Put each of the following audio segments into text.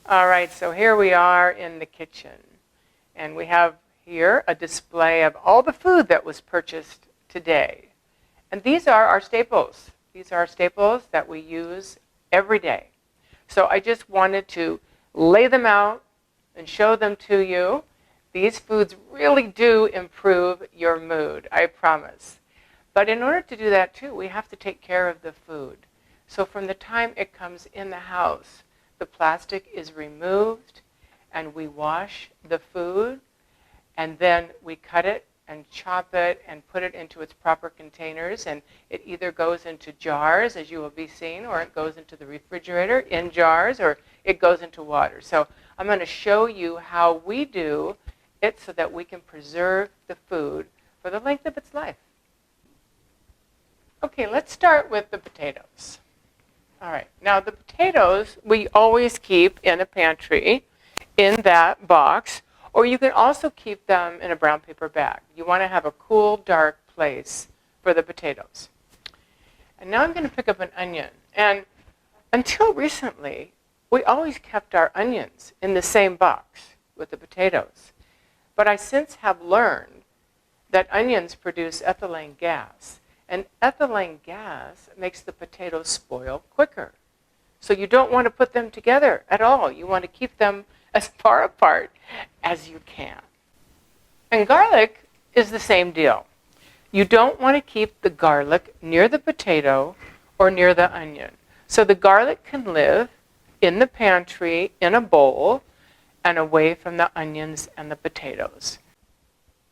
All right, so here we are in the kitchen. And we have here a display of all the food that was purchased today. And these are our staples. These are our staples that we use every day. So I just wanted to lay them out and show them to you. These foods really do improve your mood, I promise. But in order to do that too, we have to take care of the food. So from the time it comes in the house, the plastic is removed and we wash the food and then we cut it and chop it and put it into its proper containers, and it either goes into jars, as you will be seeing, or it goes into the refrigerator in jars, or it goes into water. So I'm going to show you how we do it so that we can preserve the food for the length of its life. Okay, let's start with the potatoes. All right, now the potatoes we always keep in a pantry in that box, or you can also keep them in a brown paper bag. You want to have a cool, dark place for the potatoes. And now I'm going to pick up an onion. And until recently, we always kept our onions in the same box with the potatoes. But I since have learned that onions produce ethylene gas. And ethylene gas makes the potatoes spoil quicker. So you don't want to put them together at all. You want to keep them as far apart as you can. And garlic is the same deal. You don't want to keep the garlic near the potato or near the onion. So the garlic can live in the pantry in a bowl and away from the onions and the potatoes.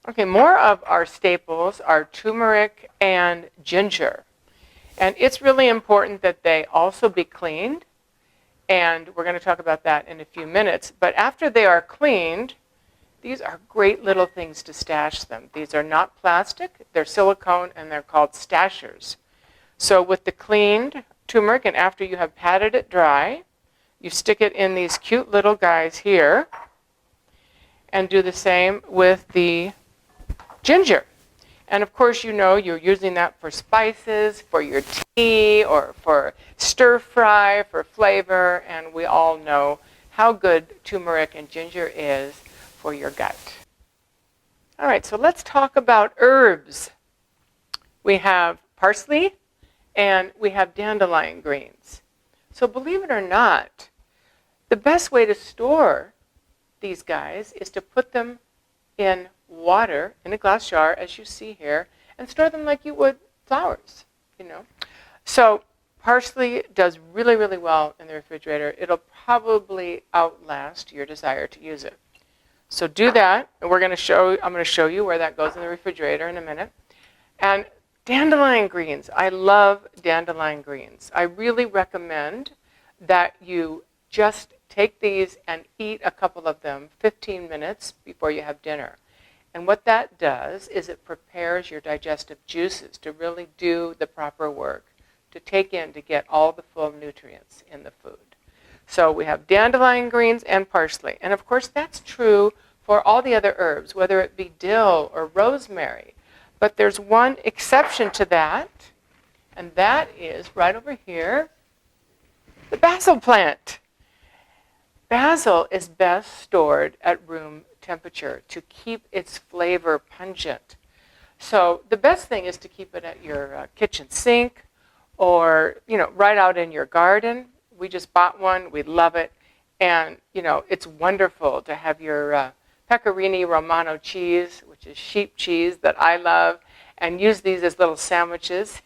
Okay, more of our staples are turmeric and ginger. And it's really important that they also be cleaned. And we're going to talk about that in a few minutes. But after they are cleaned, these are great little things to stash them. These are not plastic, they're silicone, and they're called stashers. So with the cleaned turmeric, and after you have patted it dry, you stick it in these cute little guys here, and do the same with the ginger. And of course, you know you're using that for spices, for your tea, or for stir fry, for flavor, and we all know how good turmeric and ginger is for your gut. All right, so let's talk about herbs. We have parsley and we have dandelion greens. So believe it or not, the best way to store these guys is to put them in water in a glass jar, as you see here, and store them like you would flowers, you know. So parsley does really, really well in the refrigerator. It'll probably outlast your desire to use it. So do that, and I'm going to show you where that goes in the refrigerator in a minute. And dandelion greens, I love dandelion greens. I really recommend that you just take these and eat a couple of them 15 minutes before you have dinner. And what that does is it prepares your digestive juices to really do the proper work, to take in, to get all the full nutrients in the food. So we have dandelion greens and parsley. And of course, that's true for all the other herbs, whether it be dill or rosemary. But there's one exception to that, and that is right over here, the basil plant. Basil is best stored at room temperature to keep its flavor pungent. So the best thing is to keep it at your kitchen sink or, right out in your garden. We just bought one. We love it. And, it's wonderful to have your pecorino romano cheese, which is sheep cheese that I love, and use these as little sandwiches.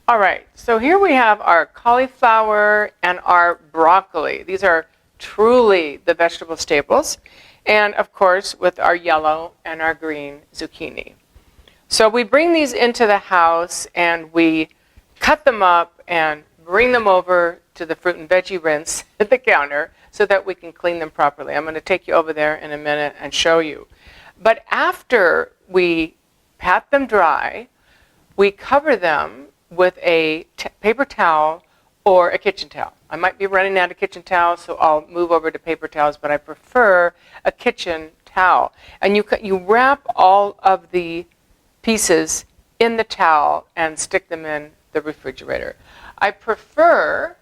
All right, so here we have our cauliflower and our broccoli. These are truly the vegetable staples. And of course, with our yellow and our green zucchini. So we bring these into the house and we cut them up and bring them over to the fruit and veggie rinse at the counter so that we can clean them properly. I'm going to take you over there in a minute and show you. But after we pat them dry, we cover them with a paper towel or a kitchen towel. I might be running out of kitchen towels, so I'll move over to paper towels, but I prefer a kitchen towel. And you wrap all of the pieces in the towel and stick them in the refrigerator. I prefer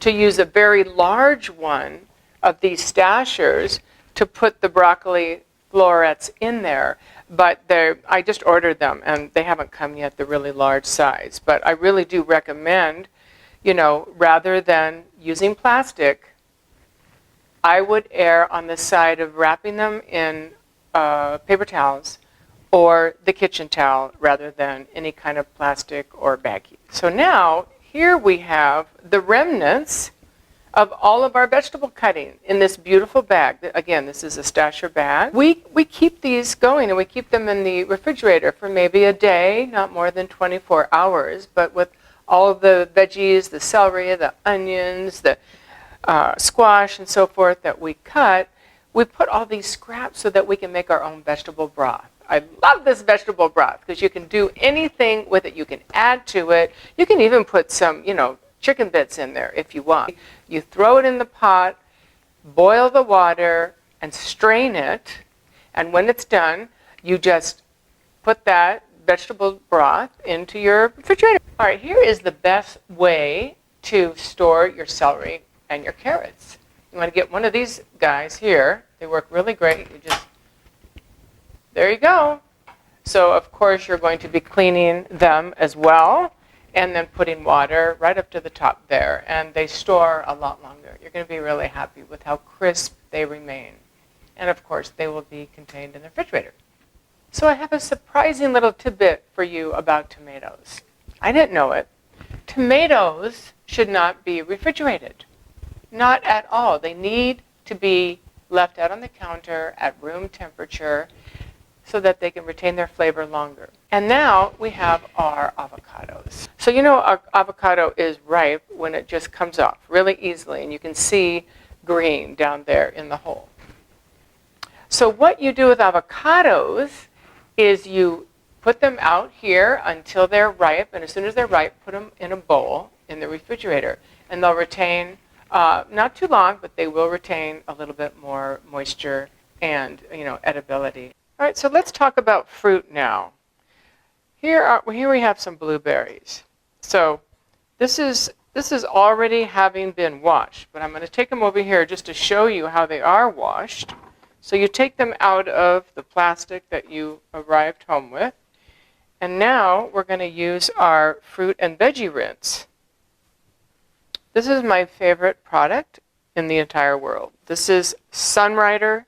to use a very large one of these stashers to put the broccoli florets in there. But I just ordered them, and they haven't come yet, the really large size. But I really do recommend, you know, rather than using plastic, I would err on the side of wrapping them in paper towels or the kitchen towel rather than any kind of plastic or baggie. So now, here we have the remnants of all of our vegetable cutting in this beautiful bag. Again, this is a stasher bag. We keep these going, and we keep them in the refrigerator for maybe a day, not more than 24 hours. But with all of the veggies, the celery, the onions, the squash, and so forth that we cut, we put all these scraps so that we can make our own vegetable broth. I love this vegetable broth because you can do anything with it. You can add to it. You can even put some, you know, chicken bits in there if you want. You throw it in the pot, boil the water, and strain it. And when it's done, you just put that vegetable broth into your refrigerator. All right, here is the best way to store your celery and your carrots. You want to get one of these guys here. They work really great. You just, there you go. So, of course, you're going to be cleaning them as well, and then putting water right up to the top there. And they store a lot longer. You're going to be really happy with how crisp they remain. And, of course, they will be contained in the refrigerator. So I have a surprising little tidbit for you about tomatoes. I didn't know it. Tomatoes should not be refrigerated. Not at all. They need to be left out on the counter at room temperature so that they can retain their flavor longer. And now we have our avocados. So you know our avocado is ripe when it just comes off really easily, and you can see green down there in the hole. So what you do with avocados is you put them out here until they're ripe, and as soon as they're ripe, put them in a bowl in the refrigerator, and they'll retain, not too long, but they will retain a little bit more moisture and, you know, edibility. All right, so let's talk about fruit now. Here we have some blueberries. So this is already having been washed, but I'm going to take them over here just to show you how they are washed. So you take them out of the plastic that you arrived home with, and now we're going to use our fruit and veggie rinse. This is my favorite product in the entire world. This is sunrider.com.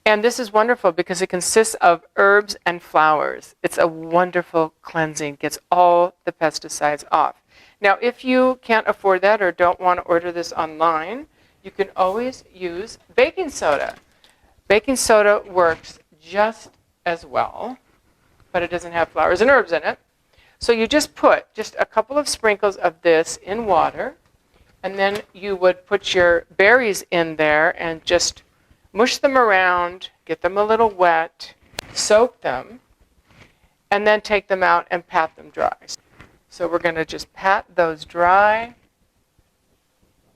And this is wonderful because it consists of herbs and flowers. It's a wonderful cleansing, gets all the pesticides off. Now, if you can't afford that or don't want to order this online, you can always use baking soda. Baking soda works just as well, but it doesn't have flowers and herbs in it. So you just put just a couple of sprinkles of this in water, and then you would put your berries in there and just mush them around, get them a little wet, soak them, and then take them out and pat them dry. So we're going to just pat those dry.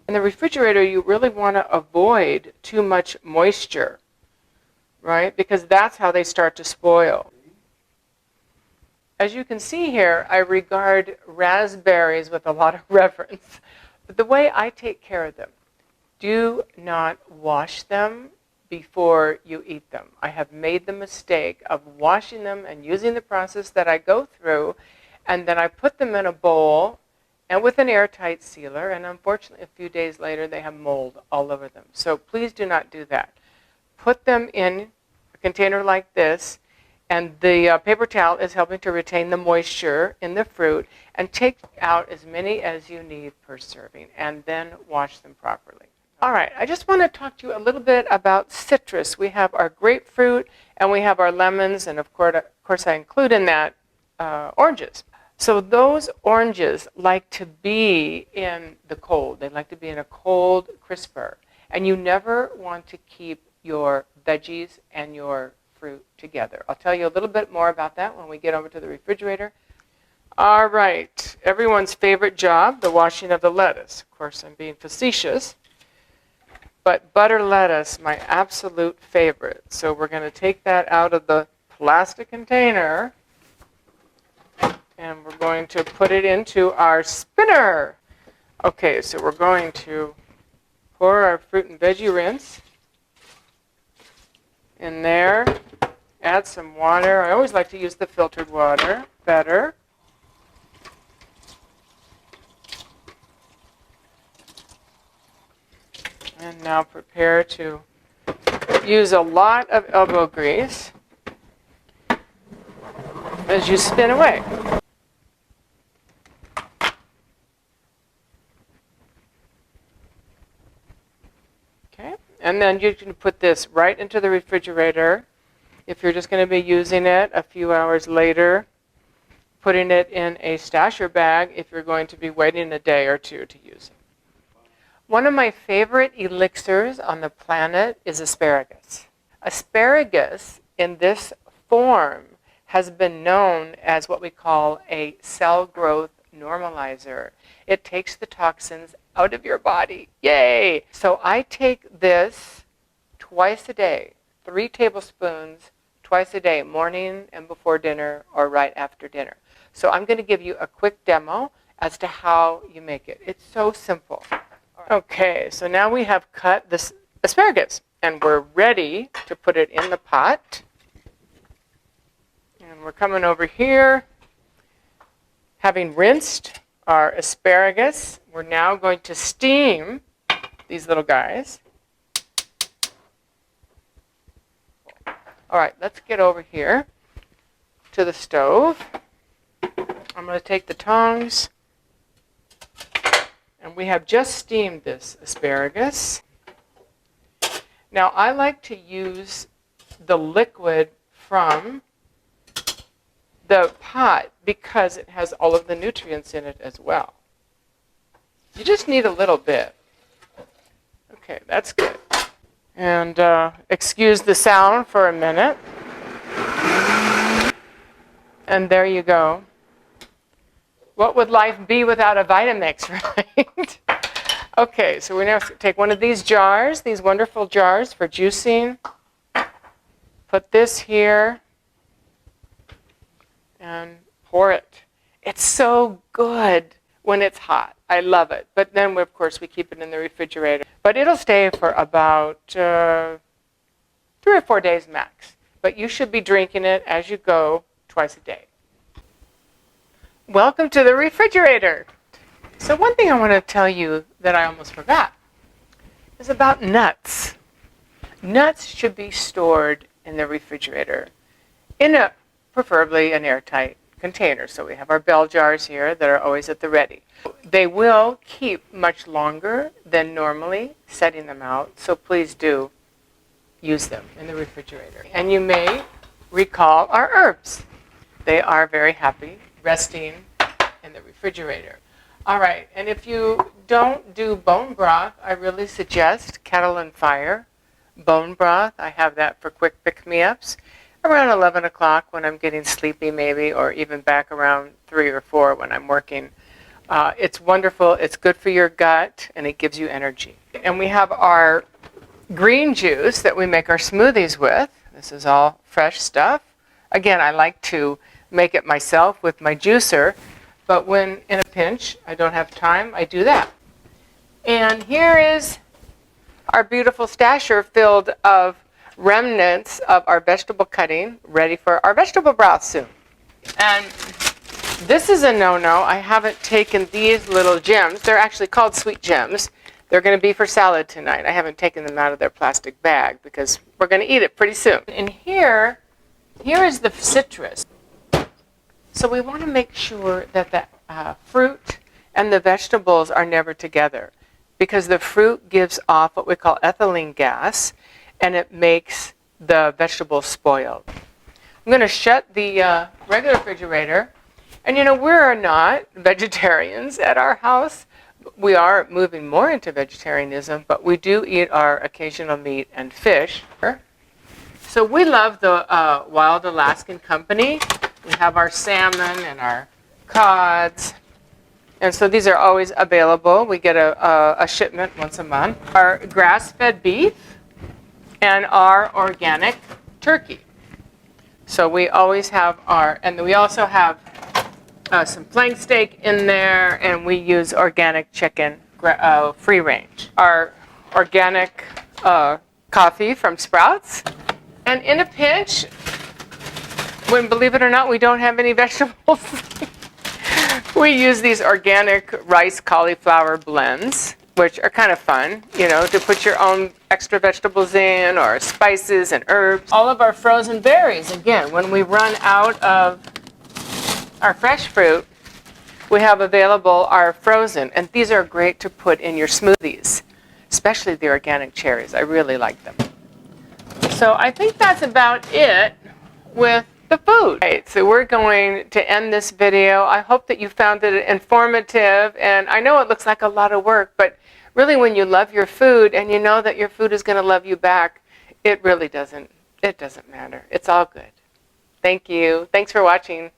In the refrigerator, you really want to avoid too much moisture, right? Because that's how they start to spoil. As you can see here, I regard raspberries with a lot of reverence. But the way I take care of them, do not wash them before you eat them. I have made the mistake of washing them and using the process that I go through, and then I put them in a bowl and with an airtight sealer, and unfortunately a few days later they have mold all over them. So please do not do that. Put them in a container like this, and the paper towel is helping to retain the moisture in the fruit, and take out as many as you need per serving, and then wash them properly. All right, I just want to talk to you a little bit about citrus. We have our grapefruit, and we have our lemons, and of course I include in that oranges. So those oranges like to be in the cold. They like to be in a cold crisper. And you never want to keep your veggies and your fruit together. I'll tell you a little bit more about that when we get over to the refrigerator. All right, everyone's favorite job, the washing of the lettuce. Of course, I'm being facetious. But butter lettuce, my absolute favorite. So we're going to take that out of the plastic container, and we're going to put it into our spinner. Okay, so we're going to pour our fruit and veggie rinse in there. Add some water. I always like to use the filtered water better. And now prepare to use a lot of elbow grease as you spin away. Okay, and then you can put this right into the refrigerator. If you're just going to be using it a few hours later, putting it in a stasher bag if you're going to be waiting a day or two to use it. One of my favorite elixirs on the planet is asparagus. Asparagus in this form has been known as what we call a cell growth normalizer. It takes the toxins out of your body. Yay! So I take this twice a day, 3 tablespoons twice a day, morning and before dinner or right after dinner. So I'm going to give you a quick demo as to how you make it. It's so simple. Okay, so now we have cut this asparagus and we're ready to put it in the pot. And we're coming over here, having rinsed our asparagus. We're now going to steam these little guys. All right, let's get over here to the stove. I'm going to take the tongs. And we have just steamed this asparagus. Now, I like to use the liquid from the pot because it has all of the nutrients in it as well. You just need a little bit. Okay, that's good. And excuse the sound for a minute. And there you go. What would life be without a Vitamix, right? Okay, so we're now going to take one of these jars, these wonderful jars for juicing. Put this here and pour it. It's so good when it's hot. I love it. But then, of course, we keep it in the refrigerator. But it'll stay for about 3 or 4 days max. But you should be drinking it as you go twice a day. Welcome to the refrigerator. So one thing I want to tell you that I almost forgot is about nuts. Nuts should be stored in the refrigerator in preferably an airtight container. So we have our bell jars here that are always at the ready. They will keep much longer than normally setting them out, so please do use them in the refrigerator. And you may recall our herbs. They are very happy resting in the refrigerator. All right, and if you don't do bone broth, I really suggest Kettle and Fire bone broth. I have that for quick pick-me-ups around 11 o'clock when I'm getting sleepy maybe, or even back around 3 or 4 when I'm working. It's wonderful, it's good for your gut, and it gives you energy. And we have our green juice that we make our smoothies with. This is all fresh stuff. Again, I like to make it myself with my juicer, but when in a pinch, I don't have time, I do that. And here is our beautiful stasher filled of remnants of our vegetable cutting, ready for our vegetable broth soon. And this is a no-no. I haven't taken these little gems. They're actually called sweet gems. They're going to be for salad tonight. I haven't taken them out of their plastic bag because we're going to eat it pretty soon. And here is the citrus. So we want to make sure that the fruit and the vegetables are never together, because the fruit gives off what we call ethylene gas, and it makes the vegetables spoiled. I'm going to shut the regular refrigerator. And we're not vegetarians at our house. We are moving more into vegetarianism, but we do eat our occasional meat and fish. So we love the Wild Alaskan Company. We have our salmon and our cods. And so these are always available. We get a shipment once a month. Our grass-fed beef and our organic turkey. So we always have and we also have some flank steak in there, and we use organic chicken, free range. Our organic coffee from Sprouts. And in a pinch, when, believe it or not, we don't have any vegetables, we use these organic rice cauliflower blends, which are kind of fun, you know, to put your own extra vegetables in, or spices and herbs. All of our frozen berries, again, when we run out of our fresh fruit, we have available our frozen, and these are great to put in your smoothies, especially the organic cherries. I really like them. So I think that's about it with the food. Right, so we're going to end this video. I hope that you found it informative, and I know it looks like a lot of work, but really when you love your food and you know that your food is going to love you back, it really doesn't matter. It's all good. Thank you. Thanks for watching.